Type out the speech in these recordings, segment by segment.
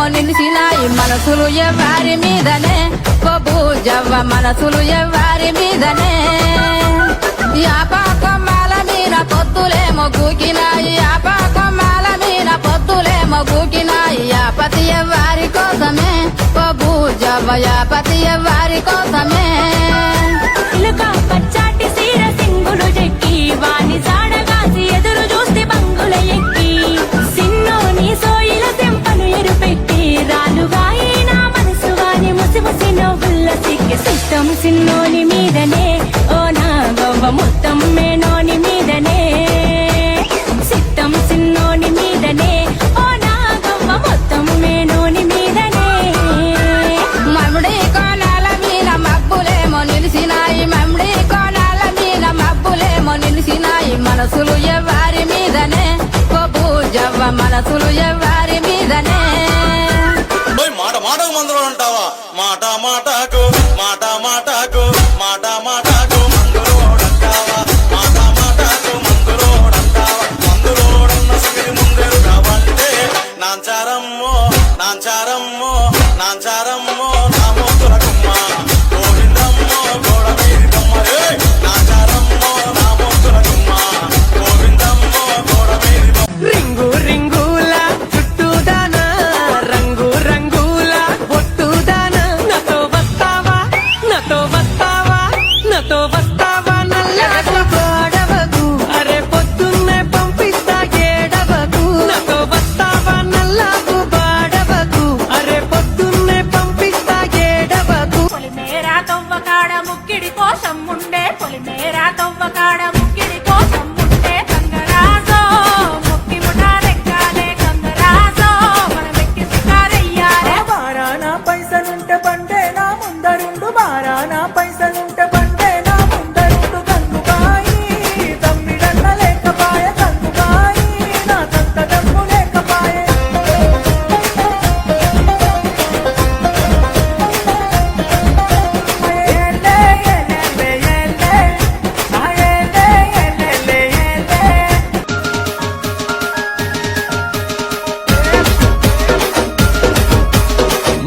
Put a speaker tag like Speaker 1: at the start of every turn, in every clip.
Speaker 1: నిలిసినాయి మనసులు ఎవ్వరి మీదనే బొబూజవ్వ మనసులు ఎవ్వరి మీదనే యాపకొమ్మల మీద పొత్తులేమో గూకినాయి యాపకొమ్మల మీద పొత్తులేమో గూకినాయి యాపతి ఎవ్వరి కోసమే బొబూజవ్వ యాపతి ఎవ్వరి కోసమే
Speaker 2: పచ్చాటి సీర సింగులు చెక్కి వాణి జాడగాసి ఎదురు చూస్తే బంగుల ఎక్కి సిన్నోని సోయిల తెంపను ఎరుపెట్టి రాలుగాయి నా మనసు వాని ముసి ముసి నవ్వుల్ల సిగ్గి సిట్టం సిన్నోని మీదనే ఓ నా గవ్వ మొత్తం మేనోని మీదనే సిట్టం సిన్నోని మీదనే ఓ నా గవ్వ మొత్తం మేనోని మీదనే
Speaker 1: మమ్ముడి కోణాల మీద మబ్బులేమో నిలిసినాయి మమ్ముడి కోణాల మీద మబ్బులేమో నిలిసినాయి మనసులు ఎవ్వరి మీదనే బొబూజవ్వ మనసులు ఎవ్వరి మీదనే
Speaker 3: మాట మాటకు మందులో అంటావా మాట మాటకు మాట మాటకు మాట మాటకు మందులోడంటావా మాట మాటకు మందులోడంటావా మందులోడన్న సిరి ముందెరు కావంటే నాంచారమ్మో నాంచారమ్మో నాంచారమ్మో నా మోతుల కుమ్మ గోవిందమ్మో గోడ మీది బొమ్మ నాంచారమ్మో నా మోతుల కుమ్మ గోవిందమ్మో గోడ మీది బొమ్మ
Speaker 4: రింగు రింగుల చుట్టూదాన రంగు రంగుల బొట్టుదాన నాతో వస్తావా నాతో వస్తావా నాతో వస్తావా నల్లకు గోడవకు అరే పొద్దున్నే పంపిస్తా ఏడవకు నాతో వస్తావా నల్లకు బాడవకు అరే పొద్దున్నే పంపిస్తా ఏడవకు
Speaker 2: పొలిమేరా తవ్వకాడ ముక్కిడి కోసం ఉండే పొలిమేరా తవ్వకాడ ముక్కిడి కోసం ఉండే కంగరాజో ముక్కి ముఠారెక్కాలే కంగరాజో మనమెక్కి సికారయ్యాలే
Speaker 4: బారాన పైసలుంటే బండే నా ముందరుండు బారాన పైసలుంటే బండే నా ముందరుండు కందుకాయి తమ్మిడన్న లేకపాయ కందుకాయి నా తంత దమ్ము లేకపాయ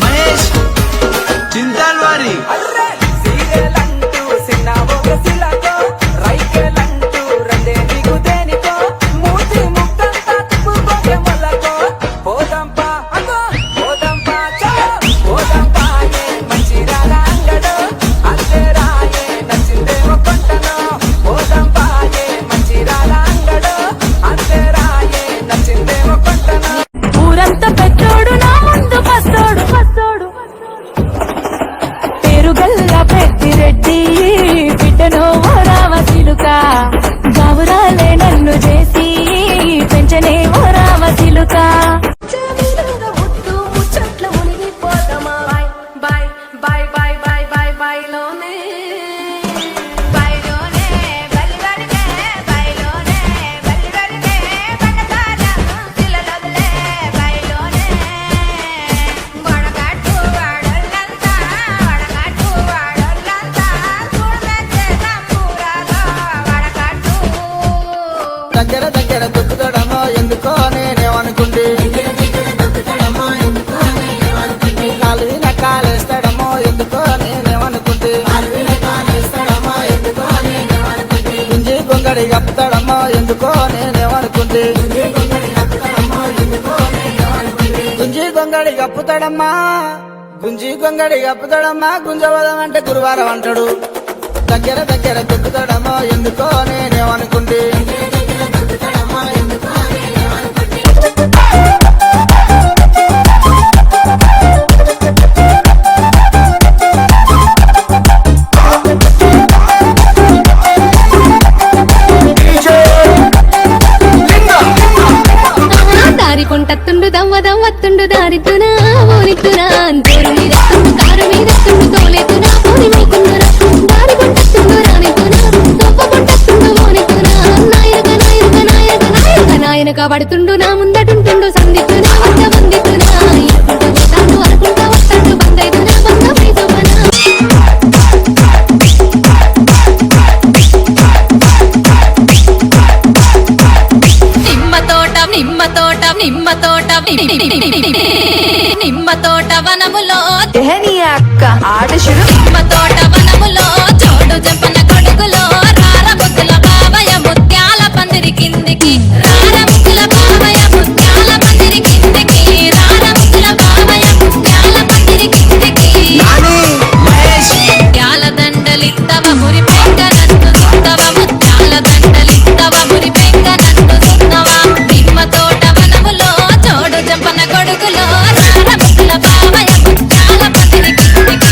Speaker 5: మహేష్ చింతాల్వారి
Speaker 4: సీరెలంటూ సిన్నావోగ సిలకో రైకెలంటూ రందే నీకు దేనికో మూతి ముక్కంతా తిప్పుకోకే మొలకో పోదంపా అగో పోదంపా చో పోదంపా ఏ మంచిరాల అంగడో అంతేరాయే నచ్చిందేమో కొంటనో పోదంపా ఏ మంచిరాల అంగడో అంతేరాయే నచ్చిందేమో కొంటనో
Speaker 2: ఊరంతా పెద్దోడు నా ముందు పస్తోడు పస్తోడు పేరుగల్ల పెద్దిరెడ్డి బిడ్డను ఓ రామచిలుక గావురాలే నన్ను చేసి పెంచనే ఓ రామచిలుక ముచ్చట్లు మునిగిపోతామా బాయ్ బాయ్ బాయ్ బాయ్ బాయ్ బాయ్ లోనే
Speaker 1: బైలోనే బలివరినే బైలోనే బలివరినే బటకాలను సిలలొదిలే బైలోనే వడగట్టు వాడొల్లంతా చూడమెచ్చే సంబూరాలో వడగట్టు
Speaker 5: దగ్గర దగ్గర దొక్కుతాడమో ఎందుకో నేనేమనుకుంటే కాలువిన కాలేస్తాడమో ఎందుకో నేనేమనుకుంటే గుంజి గొంగడి కప్పుతాడమో ఎందుకో నేనేమనుకుంటే గుంజి గొంగడి కప్పుతాడమ్మా గుంజి గొంగడి కప్పుతాడమ్మా గుంజవదం అంటే గురువారం అంటాడు దగ్గర దగ్గర దొక్కుతాడమో ఎందుకో నేనేమనుకుంటే
Speaker 3: లింగం
Speaker 2: వదం వత్తుండు దారితునా ఓనితునా దూరు మీద కారు మీద తోలేతునా పోని మీకున్నరా దారి పంటతుండు రానితునా తొప్ప పంటతుండు ఓనితునా నాయనక పడుతుండు నా ముందటుంటుండు సందితునా అంత వందితునా పోతాడు అనుకుంటా వస్తాడు బందైతునా బంధమై సోపనా నిమ్మ తోట వనములో
Speaker 1: అక్క ఆట శురు
Speaker 2: నిమ్మ తోట వనములో చోడు జంపన కొడుకులో రార ముద్దుల బావయ్య ముత్యాల పందిరి కిందికి రార ముద్దుల బావయ్య ముత్యాల పందిరి కిందికి రార ముద్దుల బావయ్య ముత్యాల పందిరి కిందికి ముత్యాల దండలిత్తవ మురి పెంక నన్ను సుత్తవ ముత్యాల దండలిత్తవ మురి పెంక నన్ను సుత్తవ నిమ్మ తోట వనములో చోడు జంపన కొడుకులో రార ముద్దుల బావయ్య ముత్యాల పందిరి కిందికి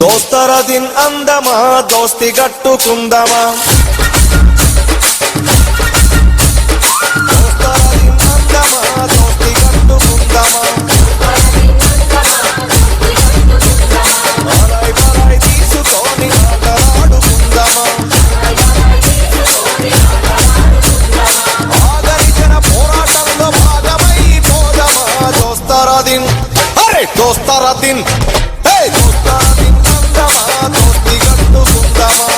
Speaker 3: దోస్తర దిన్ అందమా దోస్తి గట్టుకుందమా దోస్తర దిన్ అందమా దోస్తి గట్టుకుందమా బలాయ్ బలాయ్ తీసుకొని ఆటలాడుకుందమా ఆదరించిన పోరాటంలో భాగమై పోదమా దోస్తర దిన్ అరే దోస్తర దిన్ దోస్తర దిన్ అందమా దోస్తి గట్టుకుందమా